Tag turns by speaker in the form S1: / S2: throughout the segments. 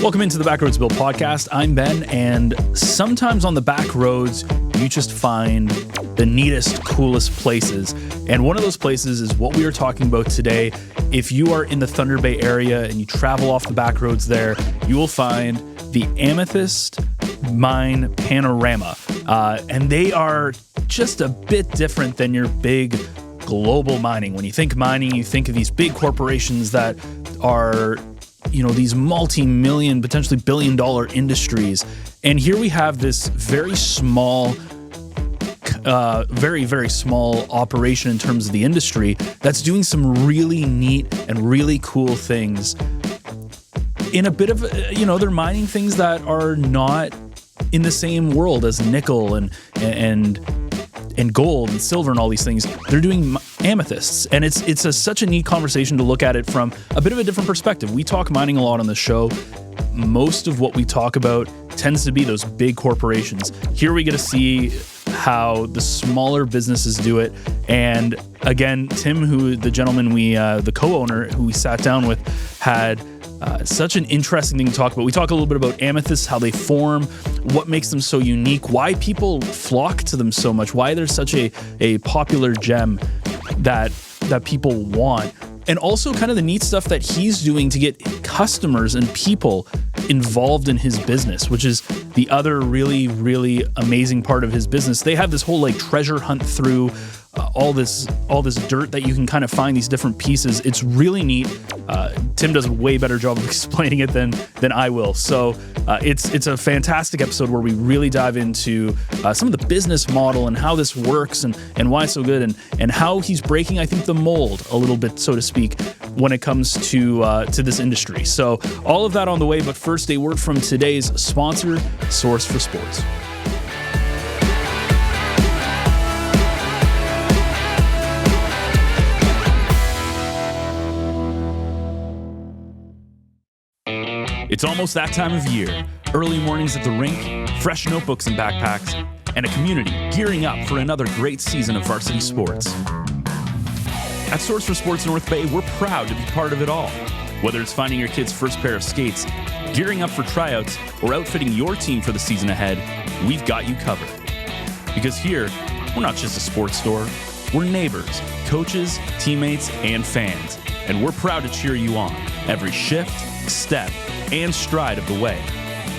S1: Welcome into the Backroads Bill Podcast. I'm Ben, and sometimes on the back roads, you just find the neatest, coolest places. And one of those places is what we are talking about today. If you are in the Thunder Bay area and you travel off the back roads there, you will find the Amethyst Mine Panorama. And they are just a bit different than your big global mining. When you think mining, you think of these big corporations that are, you know, these multi-million, potentially billion-dollar industries. And here we have this very small, very small operation in terms of the industry that's doing some really neat and really cool things in a bit of, they're mining things that are not in the same world as nickel and gold and silver and all these things. They're doing amethysts, and it's such a neat conversation to look at it from a bit of a different perspective. We talk mining a lot on the show. Most of what we talk about tends to be those big corporations. Here we get to see how the smaller businesses do it. And again, Tim, the co-owner who we sat down with, had such an interesting thing to talk about. We talk a little bit about amethysts, how they form, what makes them so unique, why people flock to them so much, why they're such a popular gem that people want, and also kind of the neat stuff that he's doing to get customers and people involved in his business, which is the other really, really amazing part of his business. They have this whole treasure hunt through all this dirt that you can kind of find these different pieces. It's really neat. Tim does a way better job of explaining it than I will. So it's a fantastic episode where we really dive into some of the business model and how this works and why it's so good and how he's breaking, I think, the mold a little bit, so to speak, when it comes to this industry. So all of that on the way, but first, a word from today's sponsor, Source for Sports. It's almost that time of year. Early mornings at the rink, fresh notebooks and backpacks, and a community gearing up for another great season of varsity sports. At Source for Sports North Bay, we're proud to be part of it all. Whether it's finding your kid's first pair of skates, gearing up for tryouts, or outfitting your team for the season ahead, we've got you covered. Because here, we're not just a sports store, we're neighbors, coaches, teammates, and fans. And we're proud to cheer you on every shift, step, and stride of the way.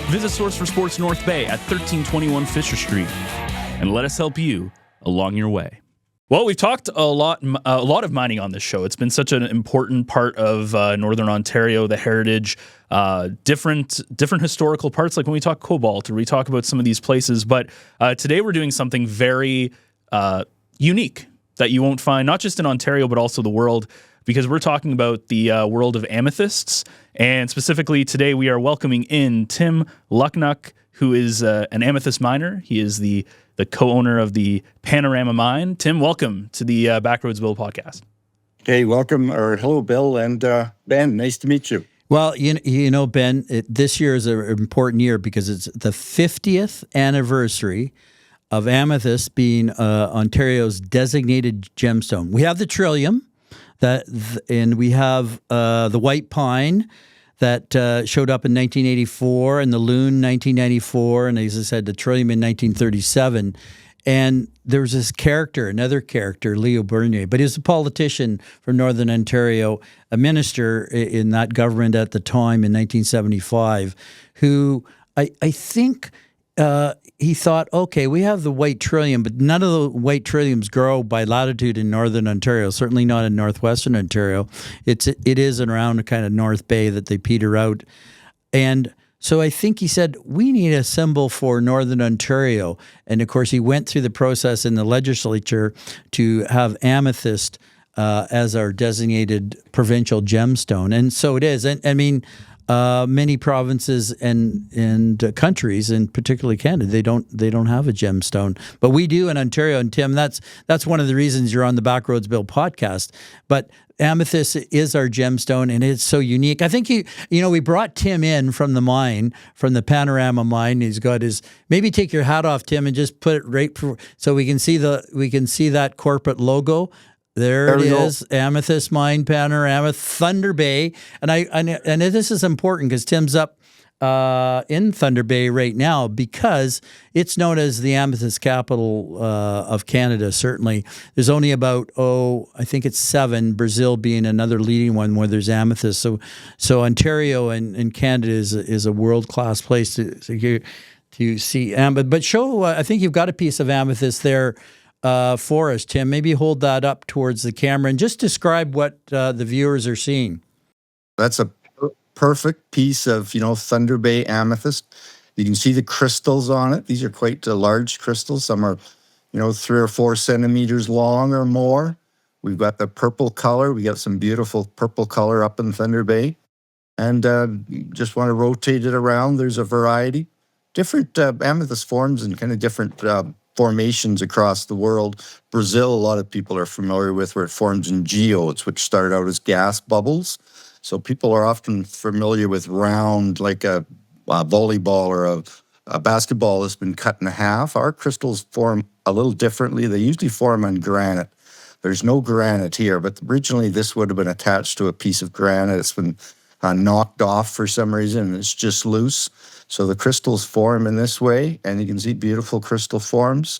S1: Visit Source for Sports North Bay at 1321 Fisher Street and let us help you along your way. Well, we've talked a lot of mining on this show. It's been such an important part of Northern Ontario, the heritage, different historical parts, like when we talk cobalt or we talk about some of these places. But today we're doing something very unique that you won't find, not just in Ontario, but also the world, because we're talking about the world of amethysts. And specifically today we are welcoming in Tim Lukinuk, who is an amethyst miner. He is the co-owner of the Panorama Mine. Tim, welcome to the Backroads Bill Podcast.
S2: Hey, welcome, or hello, Bill, and Ben, nice to meet you.
S3: Well, you know, Ben, this year is an important year because it's the 50th anniversary of amethyst being Ontario's designated gemstone. We have the trillium, and we have the white pine that showed up in 1984, and the loon 1994, and as I said, the trillium in 1937. And there was this another character, Leo Bernier, but he was a politician from Northern Ontario, a minister in that government at the time in 1975, who I think he thought, okay, we have the white trillium, but none of the white trilliums grow by latitude in Northern Ontario, certainly not in Northwestern Ontario. It is around kind of North Bay that they peter out. And so I think he said, we need a symbol for Northern Ontario. And of course, he went through the process in the legislature to have amethyst as our designated provincial gemstone. And so it is. And I mean, many provinces and countries, and particularly Canada, they don't have a gemstone, but we do in Ontario. And Tim, that's one of the reasons you're on the Backroads Bill podcast. But amethyst is our gemstone, and it's so unique. I think we brought Tim in from the mine, from the Panorama Mine. He's got his. Maybe take your hat off, Tim, and just put it right so we can see that corporate logo. There it is, Amethyst Mine Panorama, Thunder Bay, and this is important because Tim's up in Thunder Bay right now because it's known as the amethyst capital of Canada, certainly. There's only about, I think it's 7, Brazil being another leading one where there's amethyst. So Ontario and Canada is a world-class place to see amethyst. But show, I think you've got a piece of amethyst there for us, Tim. Maybe hold that up towards the camera and just describe what the viewers are seeing.
S2: That's a perfect piece of, Thunder Bay amethyst. You can see the crystals on it. These are quite large crystals. Some are, 3 or 4 centimeters long or more. We've got the purple color. We got some beautiful purple color up in Thunder Bay. And you just want to rotate it around. There's a variety. Different amethyst forms and kind of different formations across the world. Brazil, a lot of people are familiar with where it forms in geodes, which start out as gas bubbles. So people are often familiar with round, like a volleyball or a basketball that's been cut in half. Our crystals form a little differently. They usually form on granite. There's no granite here, but originally this would have been attached to a piece of granite. It's been knocked off for some reason, and it's just loose. So the crystals form in this way, and you can see beautiful crystal forms.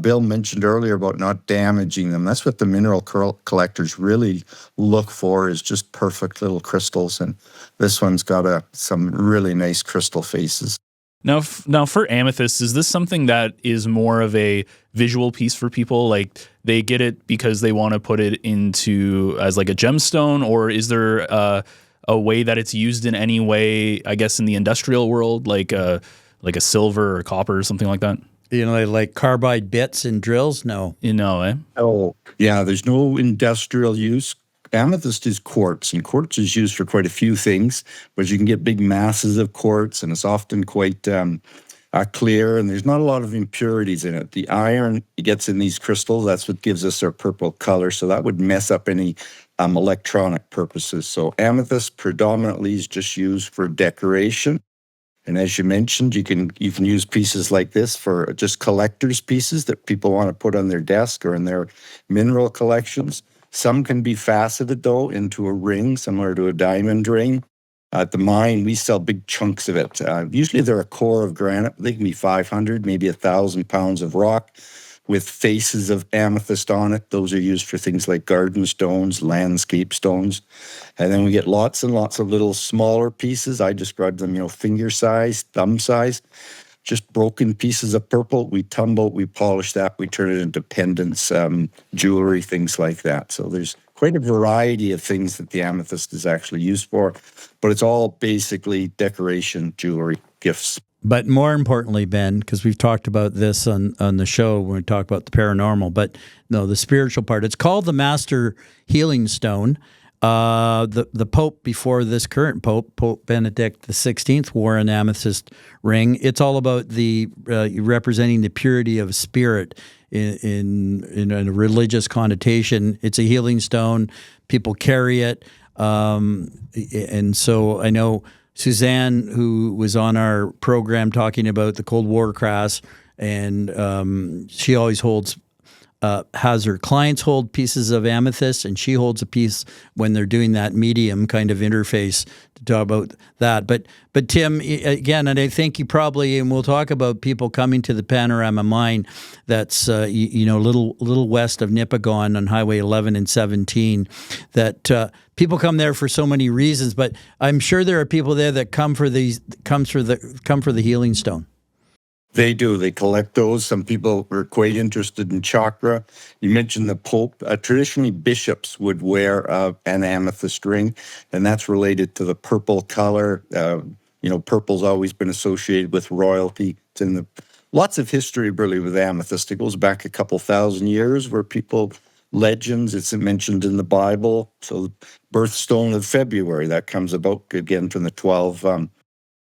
S2: Bill mentioned earlier about not damaging them. That's what the mineral collectors really look for, is just perfect little crystals. And this one's got some really nice crystal faces.
S1: Now, for amethyst, is this something that is more of a visual piece for people? Like they get it because they want to put it into as like a gemstone, or is there a way that it's used in any way, I guess, in the industrial world, like a silver or copper or something like that?
S3: Like carbide bits and drills? No.
S1: Eh?
S2: Oh, yeah, there's no industrial use. Amethyst is quartz, and quartz is used for quite a few things, but you can get big masses of quartz, and it's often quite clear, and there's not a lot of impurities in it. The iron it gets in these crystals, that's what gives us our purple color, so that would mess up any electronic purposes. So amethyst predominantly is just used for decoration. And as you mentioned, you can use pieces like this for just collector's pieces that people want to put on their desk or in their mineral collections. Some can be faceted, though, into a ring, similar to a diamond ring. At the mine, we sell big chunks of it. Usually they're a core of granite. They can be 500, maybe 1,000 pounds of rock with faces of amethyst on it. Those are used for things like garden stones, landscape stones. And then we get lots and lots of little smaller pieces. I describe them, finger size, thumb size, just broken pieces of purple. We tumble, we polish that, we turn it into pendants, jewelry, things like that. So there's quite a variety of things that the amethyst is actually used for, but it's all basically decoration, jewelry, gifts.
S3: But more importantly, Ben, because we've talked about this on the show when we talk about the paranormal, but no, the spiritual part. It's called the Master Healing Stone. The Pope before this current Pope, Pope Benedict XVI, wore an amethyst ring. It's all about the representing the purity of spirit in a religious connotation. It's a healing stone. People carry it, and so I know Suzanne, who was on our program talking about the Cold War crash, and she always has her clients hold pieces of amethyst, and she holds a piece when they're doing that medium kind of interface to talk about that. But Tim, again, and I think you probably, and we'll talk about people coming to the Panorama Mine that's little west of Nipigon on Highway 11 and 17, that people come there for so many reasons, but I'm sure there are people there that come for the healing stone.
S2: They do. They collect those. Some people are quite interested in chakra. You mentioned the Pope. Traditionally, bishops would wear an amethyst ring, and that's related to the purple color. Purple's always been associated with royalty. It's in lots of history, really, with amethyst. It goes back a couple thousand years where legends, it's mentioned in the Bible. So birthstone of February, that comes about, again, from the 12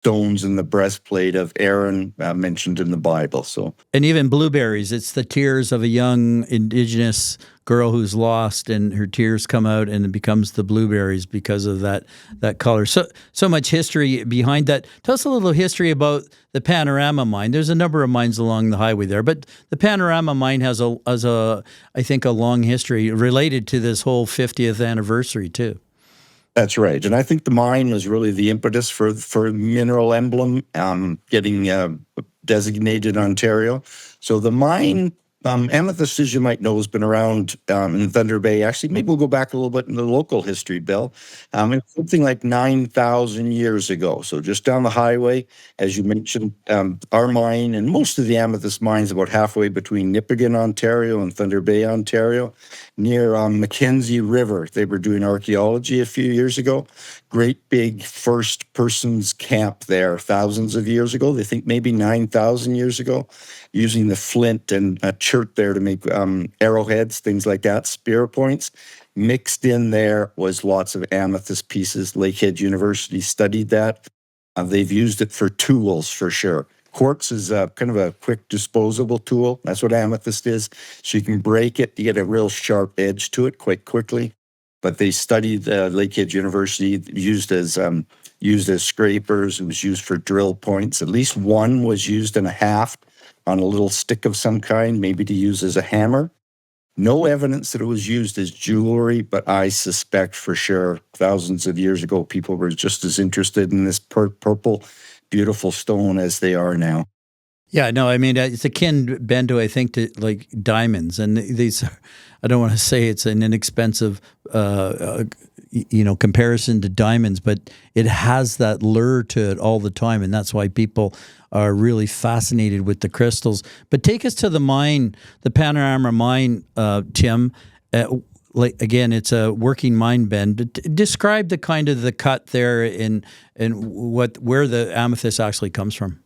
S2: stones in the breastplate of Aaron mentioned in the Bible.
S3: And even blueberries, it's the tears of a young indigenous girl who's lost, and her tears come out and it becomes the blueberries because of that color. So much history behind that. Tell us a little history about the Panorama Mine. There's a number of mines along the highway there, but the Panorama Mine has I think a long history related to this whole 50th anniversary too.
S2: That's right. And I think the mine was really the impetus for mineral emblem getting designated Ontario. So the mine, Amethyst, as you might know, has been around in Thunder Bay. Actually, maybe we'll go back a little bit in the local history, Bill. It's something like 9,000 years ago. So just down the highway, as you mentioned, our mine and most of the Amethyst mines about halfway between Nipigon, Ontario and Thunder Bay, Ontario, near Mackenzie River. They were doing archaeology a few years ago. Great big first person's camp there thousands of years ago. They think maybe 9,000 years ago, using the flint and a chert there to make arrowheads, things like that, spear points. Mixed in there was lots of amethyst pieces. Lakehead University studied that. They've used it for tools for sure. Quartz is kind of a quick disposable tool. That's what amethyst is. So you can break it, you get a real sharp edge to it quite quickly. But they studied Lakehead University, used as scrapers. It was used for drill points. At least one was used in a haft on a little stick of some kind, maybe to use as a hammer. No evidence that it was used as jewelry, but I suspect for sure thousands of years ago, people were just as interested in this purple, beautiful stone as they are now.
S3: Yeah, no, I mean, it's akin, Ben, to, I think, to like diamonds. And these, I don't want to say it's an inexpensive, comparison to diamonds, but it has that lure to it all the time. And that's why people are really fascinated with the crystals. But take us to the mine, the Panorama mine, Tim. Again, it's a working mine, Ben. But describe the kind of the cut there and where the amethyst actually comes from.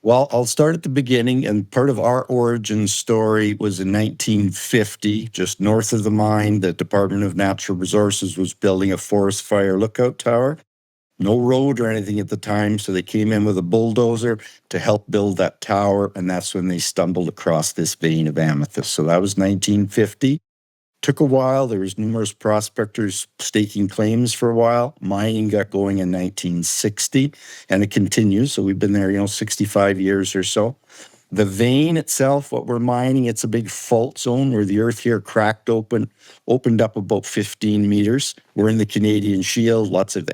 S2: Well, I'll start at the beginning, and part of our origin story was in 1950, just north of the mine. The Department of Natural Resources was building a forest fire lookout tower. No road or anything at the time, so they came in with a bulldozer to help build that tower, and that's when they stumbled across this vein of amethyst. So that was 1950. Took a while. There was numerous prospectors staking claims for a while. Mining got going in 1960, and it continues. So we've been there, 65 years or so. The vein itself, what we're mining, it's a big fault zone where the earth here cracked opened up about 15 meters. We're in the Canadian Shield, lots of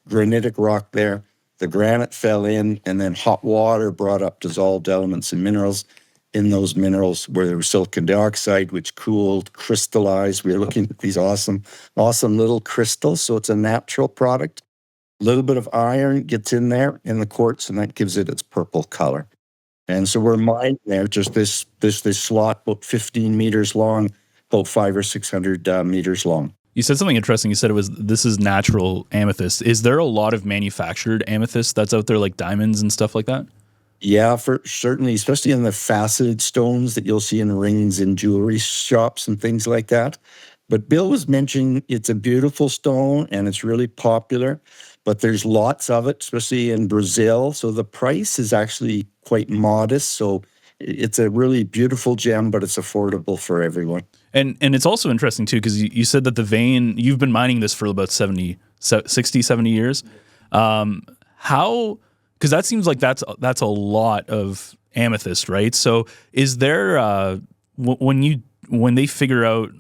S2: granitic rock there. The granite fell in, and then hot water brought up dissolved elements and minerals. In those minerals where there was silicon dioxide, which cooled, crystallized. We were looking at these awesome little crystals. So it's a natural product. A little bit of iron gets in there in the quartz, and that gives it its purple color. And so we're mining there, just this slot, about 15 meters long, about 500 or 600 meters long.
S1: You said something interesting. You said this is natural amethyst. Is there a lot of manufactured amethyst that's out there, like diamonds and stuff like that?
S2: Yeah, for certainly, especially in the faceted stones that you'll see in rings in jewelry shops and things like that. But Bill was mentioning it's a beautiful stone and it's really popular, but there's lots of it, especially in Brazil. So the price is actually quite modest. So it's a really beautiful gem, but it's affordable for everyone.
S1: And it's also interesting too, because you said that the vein, you've been mining this for about 60, 70 years. Because that seems like that's a lot of amethyst, right? So is there when they figure out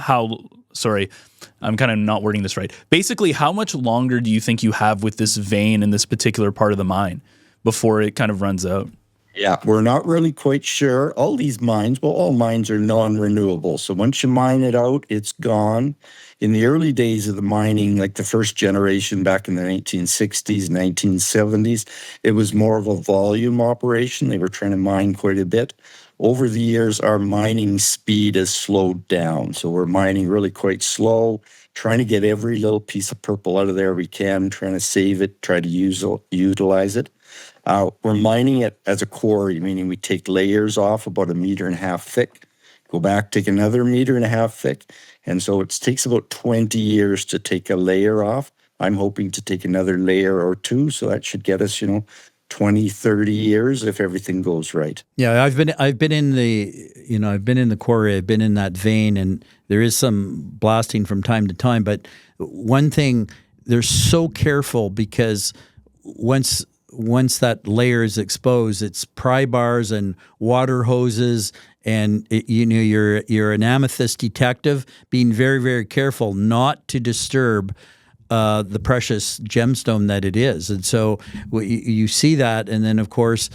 S1: I'm kind of not wording this right. Basically, how much longer do you think you have with this vein in this particular part of the mine before it kind of runs out?
S2: Yeah, we're not really quite sure. All mines are non-renewable. So once you mine it out, it's gone. In the early days of the mining, like the first generation back in the 1960s, 1970s, it was more of a volume operation. They were trying to mine quite a bit. Over the years, our mining speed has slowed down. So we're mining really quite slow, trying to get every little piece of purple out of there we can, trying to save it, try to utilize it. We're mining it as a quarry, meaning we take layers off about 1.5 meters thick, go back, take another 1.5 meters thick. And so it takes about 20 years to take a layer off. I'm hoping to take another layer or two. So that should get us, 20, 30 years if everything goes right.
S3: Yeah, I've been in the quarry, I've been in that vein, and there is some blasting from time to time. But one thing, they're so careful because once that layer is exposed, it's pry bars and water hoses, and you're an amethyst detective, being very, very careful not to disturb the precious gemstone that it is. And so you see that, and then of course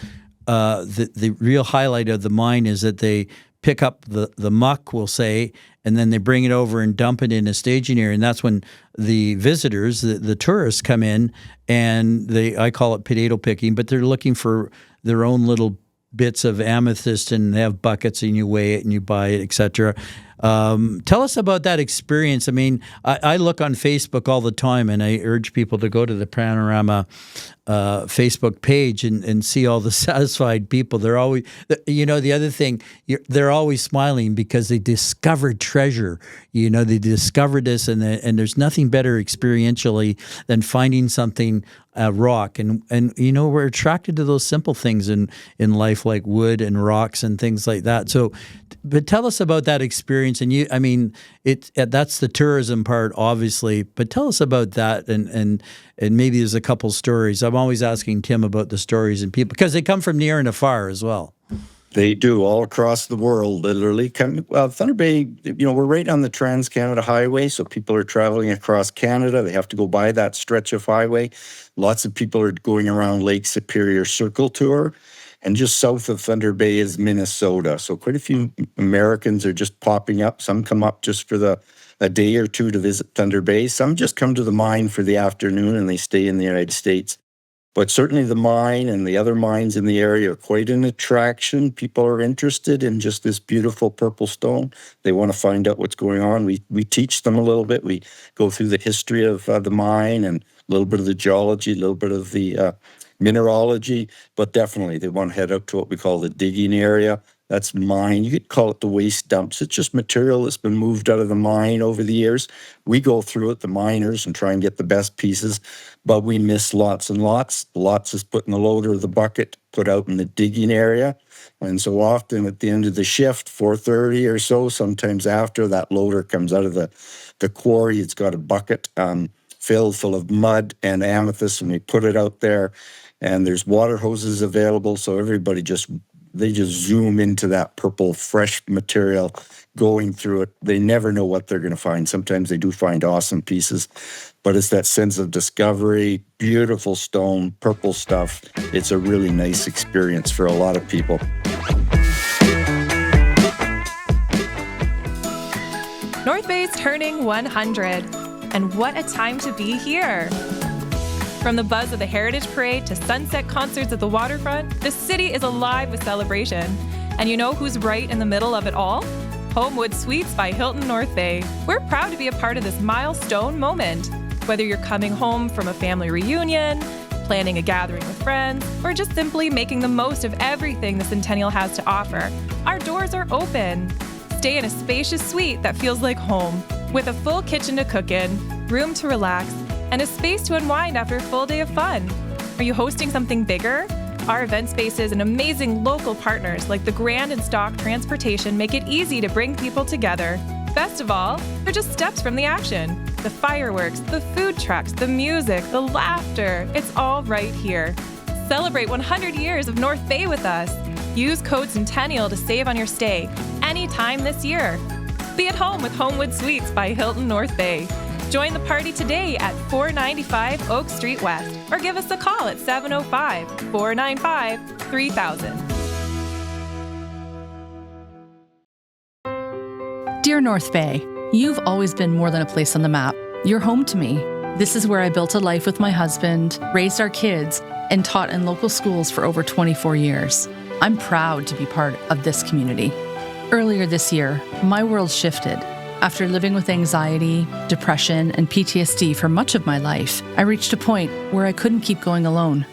S3: the real highlight of the mine is that they pick up the muck, we'll say, and then they bring it over and dump it in a staging area. And that's when the visitors, the tourists, come in, and I call it potato picking, but they're looking for their own little bits of amethyst, and they have buckets, and you weigh it and you buy it, etc. Tell us about that experience. I mean, I look on Facebook all the time, and I urge people to go to the Panorama Facebook page and see all the satisfied people. They're always, the other thing, they're always smiling because they discovered treasure. They discovered this, and there's nothing better experientially than finding something, rock. And we're attracted to those simple things in life, like wood and rocks and things like that. So, but tell us about that experience. And that's the tourism part, obviously, but tell us about that, and maybe there's a couple stories. I'm always asking Tim about the stories and people, because they come from near and afar as well.
S2: They do, all across the world, literally. Thunder Bay, we're right on the Trans-Canada Highway, so people are traveling across Canada. They have to go by that stretch of highway. Lots of people are going around Lake Superior Circle Tour. And just south of Thunder Bay is Minnesota. So quite a few Americans are just popping up. Some come up just for a day or two to visit Thunder Bay. Some just come to the mine for the afternoon and they stay in the United States. But certainly the mine and the other mines in the area are quite an attraction. People are interested in just this beautiful purple stone. They want to find out what's going on. We teach them a little bit. We go through the history of the mine and a little bit of the geology, a little bit of the mineralogy, but definitely they want to head out to what we call the digging area. That's mine. You could call it the waste dumps. It's just material that's been moved out of the mine over the years. We go through it, the miners, and try and get the best pieces, but we miss lots and lots. Lots is put in the loader of the bucket, put out in the digging area. And so often at the end of the shift, 4:30 or so, sometimes after, that loader comes out of the quarry. It's got a bucket filled full of mud and amethyst, and we put it out there. And there's water hoses available, so everybody they just zoom into that purple, fresh material, going through it. They never know what they're going to find. Sometimes they do find awesome pieces, but it's that sense of discovery, beautiful stone, purple stuff. It's a really nice experience for a lot of people.
S4: North Bay's turning 100, and what a time to be here. From the buzz of the Heritage Parade to sunset concerts at the waterfront, the city is alive with celebration. And you know who's right in the middle of it all? Homewood Suites by Hilton North Bay. We're proud to be a part of this milestone moment. Whether you're coming home from a family reunion, planning a gathering with friends, or just simply making the most of everything the Centennial has to offer, our doors are open. Stay in a spacious suite that feels like home, with a full kitchen to cook in, room to relax, and a space to unwind after a full day of fun. Are you hosting something bigger? Our event spaces and amazing local partners like the Grand and Stock Transportation make it easy to bring people together. Best of all, they're just steps from the action. The fireworks, the food trucks, the music, the laughter, it's all right here. Celebrate 100 years of North Bay with us. Use code Centennial to save on your stay anytime this year. Be at home with Homewood Suites by Hilton North Bay. Join the party today at 495 Oak Street West, or give us a call at 705-495-3000.
S5: Dear North Bay, you've always been more than a place on the map. You're home to me. This is where I built a life with my husband, raised our kids, and taught in local schools for over 24 years. I'm proud to be part of this community. Earlier this year, my world shifted. After living with anxiety, depression, and PTSD for much of my life, I reached a point where I couldn't keep going alone.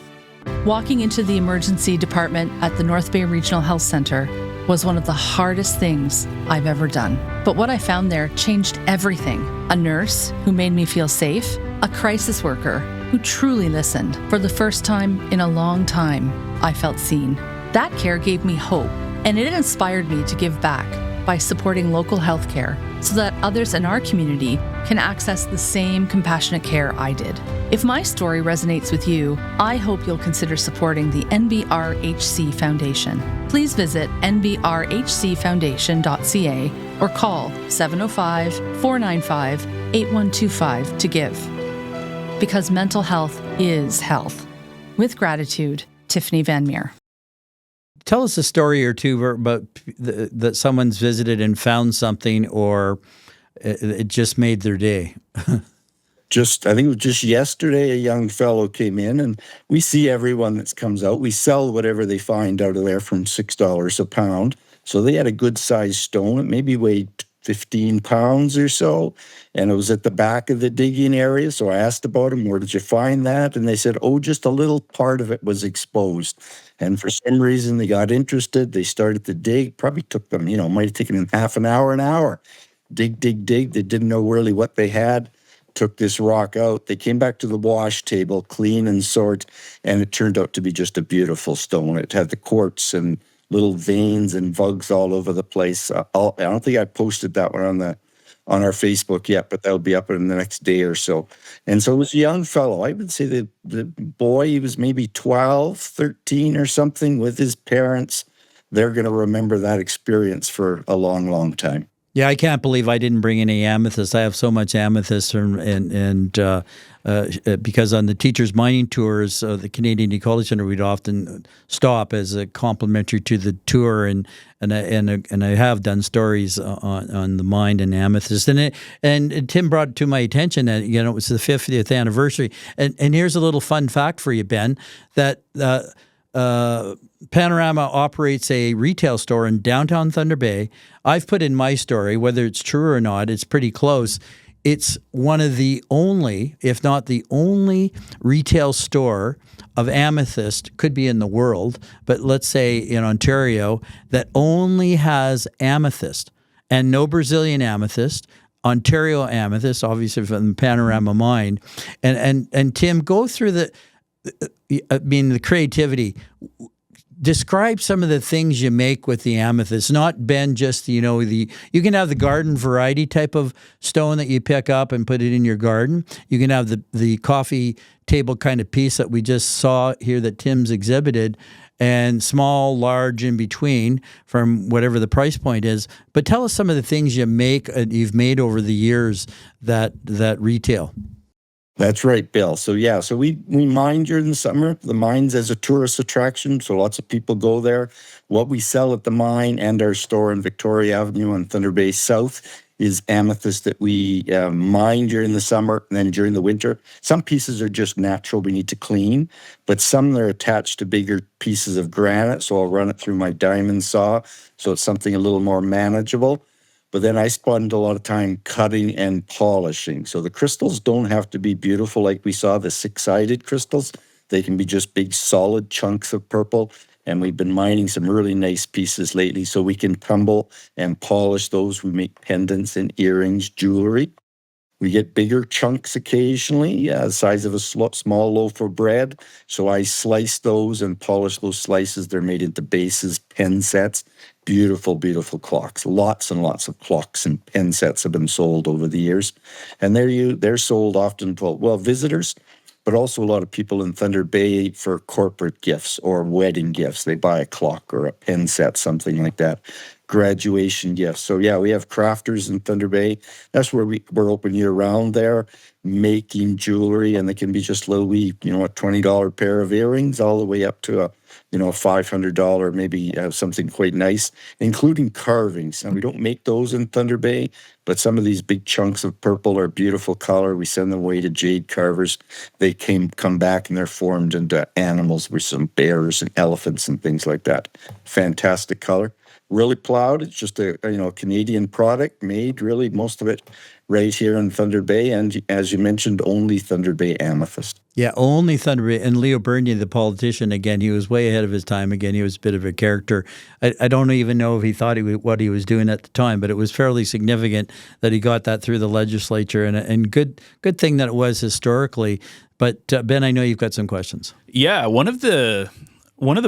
S5: Walking into the emergency department at the North Bay Regional Health Center was one of the hardest things I've ever done. But what I found there changed everything. A nurse who made me feel safe, a crisis worker who truly listened. For the first time in a long time, I felt seen. That care gave me hope, and it inspired me to give back by supporting local healthcare so that others in our community can access the same compassionate care I did. If my story resonates with you, I hope you'll consider supporting the NBRHC Foundation. Please visit nbrhcfoundation.ca or call 705-495-8125 to give. because mental health is health. With gratitude, Tiffany Van Meer.
S3: Tell us a story or two about that someone's visited and found something, or it just made their day.
S2: I think it was just yesterday, a young fellow came in, and we see everyone that comes out. We sell whatever they find out of there from $6 a pound. So they had a good sized stone. It maybe weighed 15 pounds or so, and it was at the back of the digging area. So I asked about him, where did you find that? And they said, oh, just a little part of it was exposed. And for some reason, they got interested. They started to dig. Probably took them, might have taken them half an hour. Dig. They didn't know really what they had. Took this rock out. They came back to the wash table, clean and sort, and it turned out to be just a beautiful stone. It had the quartz and little veins and vugs all over the place. I don't think I posted that one on our Facebook yet, but that'll be up in the next day or so. And so it was a young fellow. I would say the boy, he was maybe 12, 13 or something with his parents. They're going to remember that experience for a long, long time.
S3: Yeah, I can't believe I didn't bring any amethyst. I have so much amethyst, and because on the teachers' mining tours, the Canadian Ecology Centre, we'd often stop as a complimentary to the tour, and I have done stories on the mine and amethyst, and Tim brought it to my attention that it was the 50th anniversary, and here's a little fun fact for you, Ben, that Panorama operates a retail store in downtown Thunder Bay. I've put in my story, whether it's true or not, it's pretty close. It's one of the only, if not the only, retail store of amethyst, could be in the world, but let's say in Ontario, that only has amethyst and no Brazilian amethyst. Ontario amethyst, obviously from the Panorama mine. And Tim, go through the creativity. Describe some of the things you make with the amethyst. Not, Ben, just, you can have the garden variety type of stone that you pick up and put it in your garden. You can have the coffee table kind of piece that we just saw here that Tim's exhibited, and small, large, in between from whatever the price point is. But tell us some of the things you've made over the years that retail.
S2: That's right, Bill. So we mine during the summer. The mine's as a tourist attraction, so lots of people go there. What we sell at the mine and our store on Victoria Avenue on Thunder Bay South is amethyst that we mine during the summer, and then during the winter. Some pieces are just natural, we need to clean, but some are attached to bigger pieces of granite, so I'll run it through my diamond saw, so it's something a little more manageable. But then I spend a lot of time cutting and polishing. So the crystals don't have to be beautiful like we saw, the six-sided crystals. They can be just big solid chunks of purple. And we've been mining some really nice pieces lately, so we can tumble and polish those. We make pendants and earrings, jewelry. We get bigger chunks occasionally, the size of a small loaf of bread. So I slice those and polish those slices. They're made into bases, pen sets. Beautiful, beautiful clocks. Lots and lots of clocks and pen sets have been sold over the years. And they're sold often to, visitors, but also a lot of people in Thunder Bay for corporate gifts or wedding gifts. They buy a clock or a pen set, something like that. Graduation gifts. So we have crafters in Thunder Bay. That's where we're open year round there, making jewelry, and they can be just little wee, a $20 pair of earrings all the way up to a $500, maybe something quite nice, including carvings. And we don't make those in Thunder Bay, but some of these big chunks of purple are beautiful color. We send them away to jade carvers. They come back and they're formed into animals with some bears and elephants and things like that. Fantastic color. Really proud. It's just a Canadian product made, really most of it right here in Thunder Bay, and as you mentioned, only Thunder Bay amethyst.
S3: Yeah, only Thunder Bay. And Leo Bernier, the politician, again, he was way ahead of his time. Again, he was a bit of a character. I don't even know if he thought what he was doing at the time, but it was fairly significant that he got that through the legislature, and good thing that it was historically. But Ben, I know you've got some questions.
S1: Yeah, one of the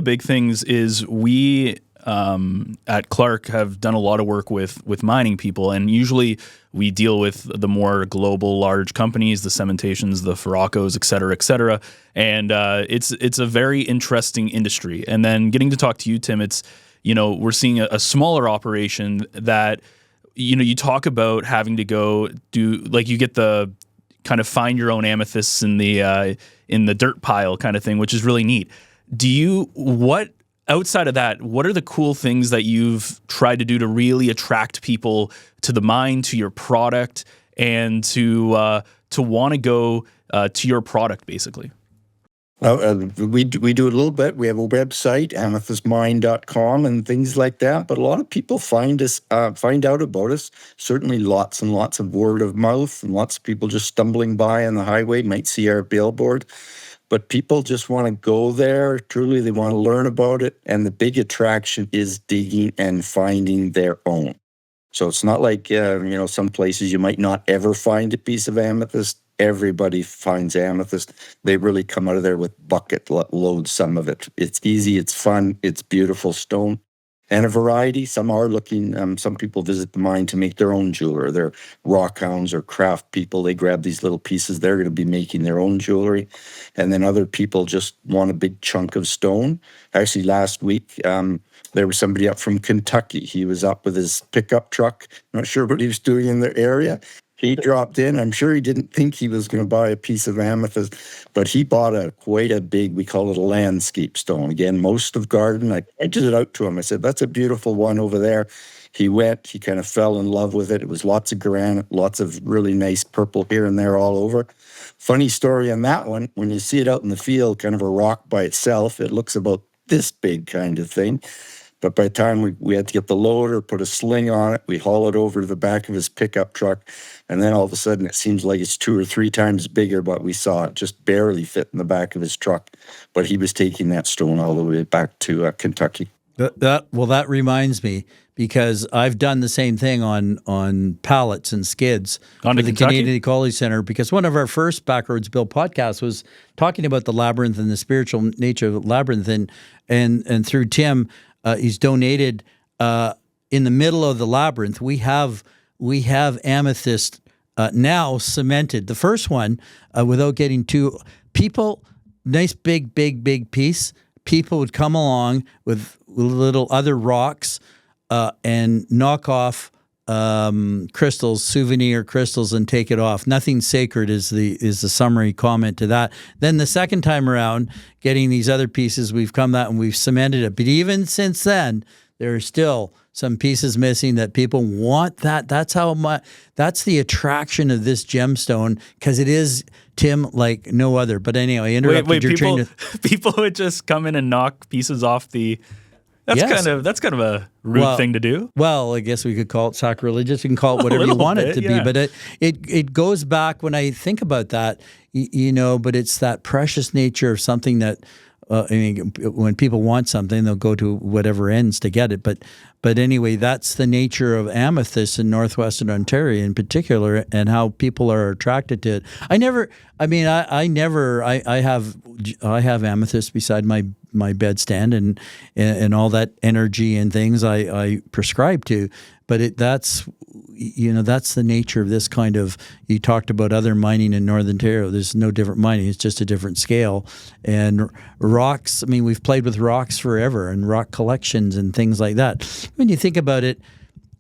S1: big things is we at Clark have done a lot of work with mining people, and usually we deal with the more global large companies, the cementations, the Farracos, et cetera, and it's a very interesting industry. And then getting to talk to you, Tim, it's we're seeing a smaller operation that you talk about having to go do, like, you get the kind of find your own amethysts in the dirt pile kind of thing, which is really neat. Outside of that, what are the cool things that you've tried to do to really attract people to the mine, to your product, and to want to go to your product, basically?
S2: We do a little bit. We have a website, amethystmine.com, and things like that. But a lot of people find out about us. Certainly lots and lots of word of mouth, and lots of people just stumbling by on the highway might see our billboard. But people just want to go there. Truly, they want to learn about it. And the big attraction is digging and finding their own. So it's not like, some places you might not ever find a piece of amethyst. Everybody finds amethyst. They really come out of there with bucket loads, some of it. It's easy, it's fun, it's beautiful stone. And a variety. Some are looking, some people visit the mine to make their own jewelry. They're rock hounds or craft people. They grab these little pieces. They're going to be making their own jewelry. And then other people just want a big chunk of stone. Actually, last week, there was somebody up from Kentucky. He was up with his pickup truck. Not sure what he was doing in their area. He dropped in. I'm sure he didn't think he was going to buy a piece of amethyst, but he bought quite a big, we call it a landscape stone. Again, most of garden. I pointed it out to him. I said, that's a beautiful one over there. He went, he kind of fell in love with it. It was lots of granite, lots of really nice purple here and there all over. Funny story on that one, when you see it out in the field, kind of a rock by itself, it looks about this big kind of thing. But by the time we had to get the loader, put a sling on it, we haul it over to the back of his pickup truck, and then all of a sudden it seems like it's 2 or 3 times bigger, but we saw it just barely fit in the back of his truck. But he was taking that stone all the way back to Kentucky.
S3: That reminds me, because I've done the same thing on pallets and skids for the Canadian Ecology Centre, because one of our first Backroads Bill podcasts was talking about the labyrinth and the spiritual nature of the labyrinth, and through Tim, he's donated in the middle of the labyrinth. We have amethyst now cemented. The first one, without getting too people, nice big piece. People would come along with little other rocks and knock off crystals, souvenir crystals, and take it off. Nothing sacred is the summary comment to that. Then the second time around, getting these other pieces, we've come out and we've cemented it. But even since then, there are still some pieces missing that people want. That's the attraction of this gemstone, because it is, Tim, like no other. But anyway, I interrupted your train.
S1: People would just come in and knock pieces off the. That's kind of a rude thing to do.
S3: Well, I guess we could call it sacrilegious. You can call it whatever you want it to be. But it goes back, when I think about that, but it's that precious nature of something that, when people want something, they'll go to whatever ends to get it. But anyway, that's the nature of amethyst in northwestern Ontario in particular, and how people are attracted to it. I have amethyst beside my bedstand and all that energy and things I prescribe to, but that's the nature of this kind of. You talked about other mining in Northern Ontario. There's no different mining; it's just a different scale. And rocks. We've played with rocks forever, and rock collections and things like that. When you think about it,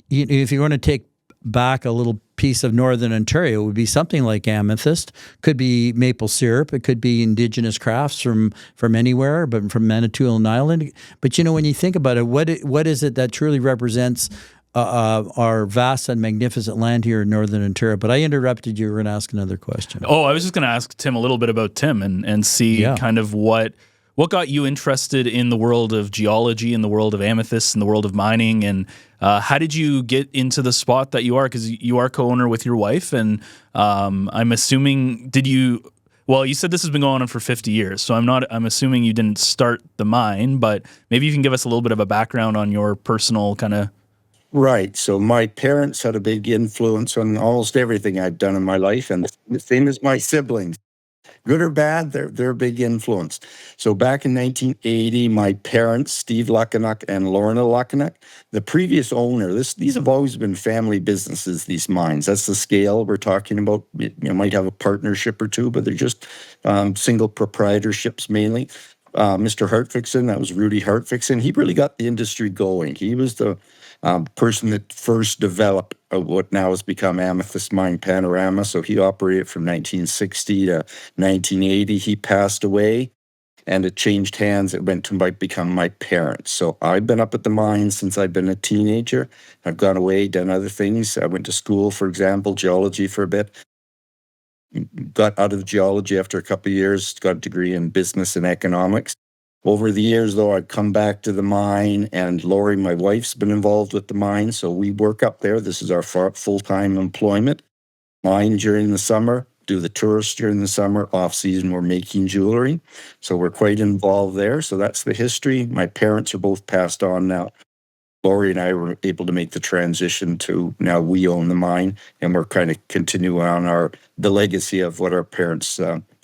S3: if you want to take back a little piece of Northern Ontario, it would be something like amethyst. Could be maple syrup. It could be indigenous crafts from anywhere, but from Manitoulin Island. But when you think about it, what is it that truly represents our vast and magnificent land here in Northern Ontario? But I interrupted you. You were going to ask another question.
S1: Oh, I was just going to ask Tim a little bit about Tim and see kind of what got you interested in the world of geology, in the world of amethysts, in the world of mining, and how did you get into the spot that you are? Because you are co-owner with your wife, and I'm assuming, well, you said this has been going on for 50 years, so I'm assuming you didn't start the mine, but maybe you can give us a little bit of a background on your personal kind of.
S2: Right. So my parents had a big influence on almost everything I've done in my life, and the same as my siblings. Good or bad, they're a big influence. So back in 1980, my parents, Steve Lukinuk and Lorna Lukinuk, the previous owner, these have always been family businesses, these mines. That's the scale we're talking about. You might have a partnership or two, but they're just single proprietorships mainly. Mr. Hartfixon, that was Rudy Hartfixon, he really got the industry going. He was the person that first developed what now has become Amethyst Mine Panorama. So he operated from 1960 to 1980. He passed away, and it changed hands. It went to become my parents. So I've been up at the mine since I've been a teenager. I've gone away, done other things. I went to school, for example, geology for a bit. Got out of geology after a couple of years, got a degree in business and economics. Over the years, though, I'd come back to the mine, and Lori, my wife's been involved with the mine, so we work up there. This is our full-time employment. Mine during the summer, do the tourists during the summer. Off-season, we're making jewelry, so we're quite involved there. So that's the history. My parents are both passed on now. Lori and I were able to make the transition to now we own the mine, and we're kind of continuing on the legacy of what our parents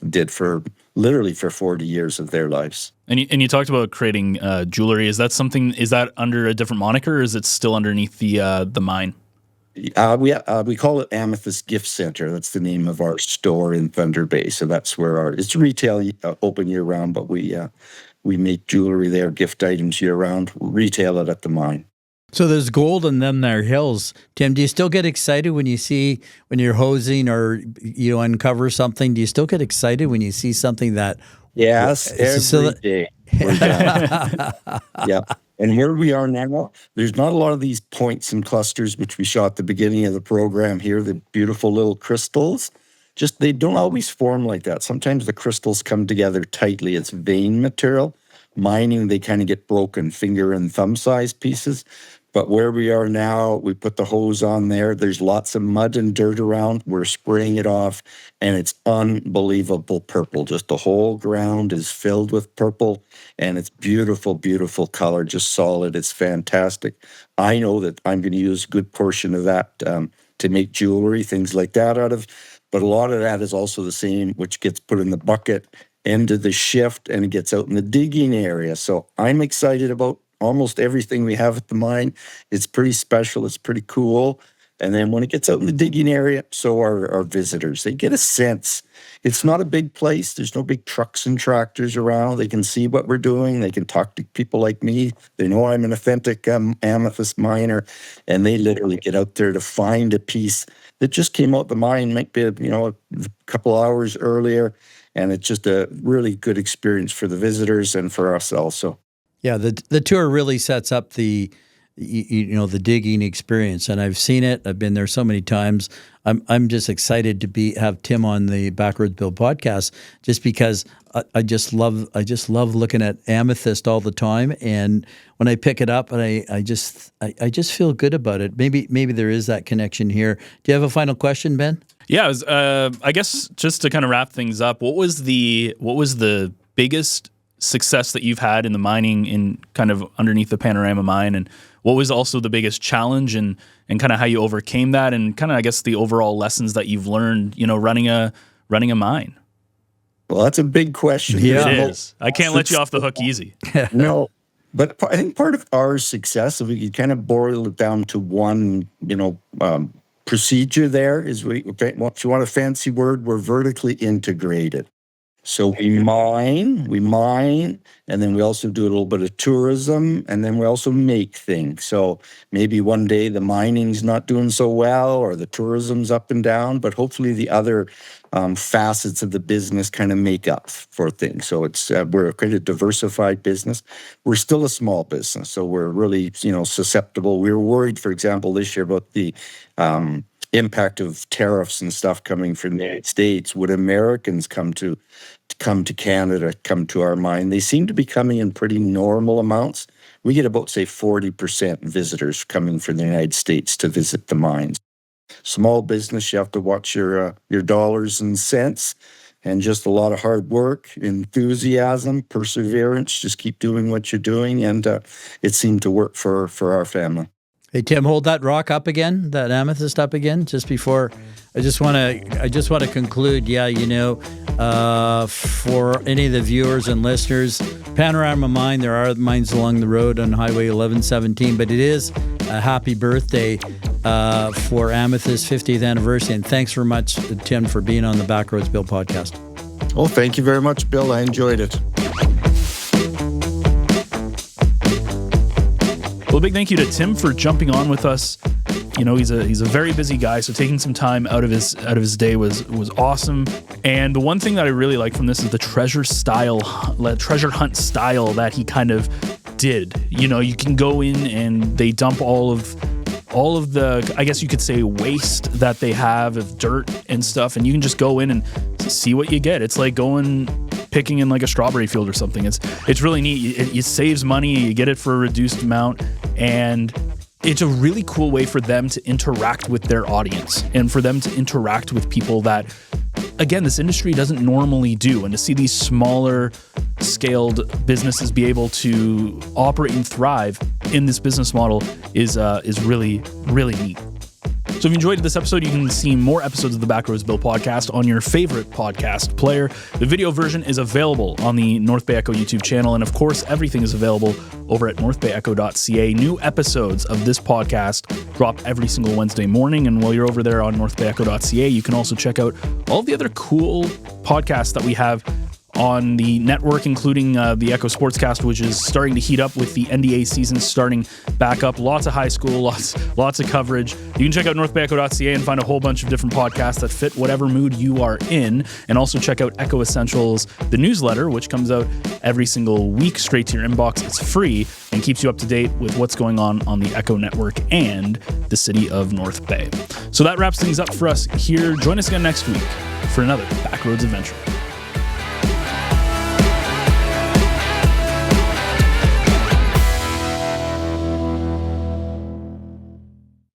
S2: did for literally for 40 years of their lives.
S1: And you talked about creating jewelry. Is that under a different moniker, or is it still underneath the mine?
S2: We call it Amethyst Gift Center. That's the name of our store in Thunder Bay. So that's where it's retail open year round, but we make jewelry there, gift items year round, retail it at the mine.
S3: So there's gold in them there hills. Tim, do you still get excited when you're hosing or you uncover something? Do you still get excited when you see something that?
S2: Yes, every day. Yeah. And where we are now, there's not a lot of these points and clusters, which we saw at the beginning of the program here, the beautiful little crystals. Just they don't always form like that. Sometimes the crystals come together tightly. It's vein material. Mining, they kind of get broken, finger and thumb size pieces. But where we are now, we put the hose on there. There's lots of mud and dirt around. We're spraying it off, and it's unbelievable purple. Just the whole ground is filled with purple, and it's beautiful, beautiful color, just solid. It's fantastic. I know that I'm going to use a good portion of that to make jewelry, things like that out of. But a lot of that is also the same, which gets put in the bucket, into the shift, and it gets out in the digging area. So I'm excited about almost everything we have at the mine. It's pretty special. It's pretty cool. And then when it gets out in the digging area, so are our visitors. They get a sense. It's not a big place. There's no big trucks and tractors around. They can see what we're doing. They can talk to people like me. They know I'm an authentic amethyst miner, and they literally get out there to find a piece that just came out the mine, might be a couple hours earlier, and it's just a really good experience for the visitors and for us also.
S3: Yeah, the tour really sets up the digging experience, and I've seen it. I've been there so many times. I'm just excited to have Tim on the Backroads Bill podcast, just because I just love looking at amethyst all the time, and when I pick it up, and I just feel good about it. Maybe there is that connection here. Do you have a final question, Ben?
S1: Yeah, I guess just to kind of wrap things up, what was the biggest success that you've had in the mining in kind of underneath the Panorama mine, and what was also the biggest challenge and kind of how you overcame that, and kind of I guess the overall lessons that you've learned, running a mine?
S2: Well, that's a big question.
S1: Yeah, it is. I can't let you off the hook easy.
S2: No, but I think part of our success, if we could kind of boil it down to one, procedure there is if you want a fancy word, we're vertically integrated. So we mine, and then we also do a little bit of tourism, and then we also make things. So maybe one day the mining's not doing so well, or the tourism's up and down, but hopefully the other facets of the business kind of make up for things. So we're a kind of diversified business. We're still a small business, so we're really susceptible. We were worried, for example, this year about the impact of tariffs and stuff coming from the United States. Would Americans come to Canada, come to our mine? They seem to be coming in pretty normal amounts. We get about, say, 40% visitors coming from the United States to visit the mines. Small business, you have to watch your dollars and cents, and just a lot of hard work, enthusiasm, perseverance. Just keep doing what you're doing, and it seemed to work for our family.
S3: Hey Tim, hold that rock up again, that amethyst up again, just before. I just want to conclude. Yeah, for any of the viewers and listeners, Panorama Mine. There are mines along the road on Highway 1117, but it is a happy birthday for Amethyst 50th anniversary. And thanks very much, Tim, for being on the Backroads Bill podcast.
S2: Oh, thank you very much, Bill. I enjoyed it.
S1: Well, a big thank you to Tim for jumping on with us. You know, he's a very busy guy, so taking some time out of his day was awesome. And the one thing that I really like from this is the treasure hunt style that he kind of did. You know, you can go in and they dump all of the, I guess you could say, waste that they have of dirt and stuff, and you can just go in and see what you get. It's like picking in like a strawberry field or something. It's really neat. It saves money. You get it for a reduced amount, and it's a really cool way for them to interact with their audience and for them to interact with people that, again, this industry doesn't normally do. And to see these smaller scaled businesses be able to operate and thrive in this business model is really, really neat. So if you enjoyed this episode, you can see more episodes of the Backroads Bill Podcast on your favorite podcast player. The video version is available on the North Bay Echo YouTube channel. And of course, everything is available over at northbayecho.ca. New episodes of this podcast drop every single Wednesday morning. And while you're over there on northbayecho.ca, you can also check out all the other cool podcasts that we have on the network, including the Echo Sportscast, which is starting to heat up with the NDA season starting back up. Lots of high school, lots of coverage. You can check out northbayecho.ca and find a whole bunch of different podcasts that fit whatever mood you are in. And also check out Echo Essentials, the newsletter, which comes out every single week straight to your inbox. It's free and keeps you up to date with what's going on the Echo Network and the city of North Bay. So that wraps things up for us here. Join us again next week for another Backroads adventure.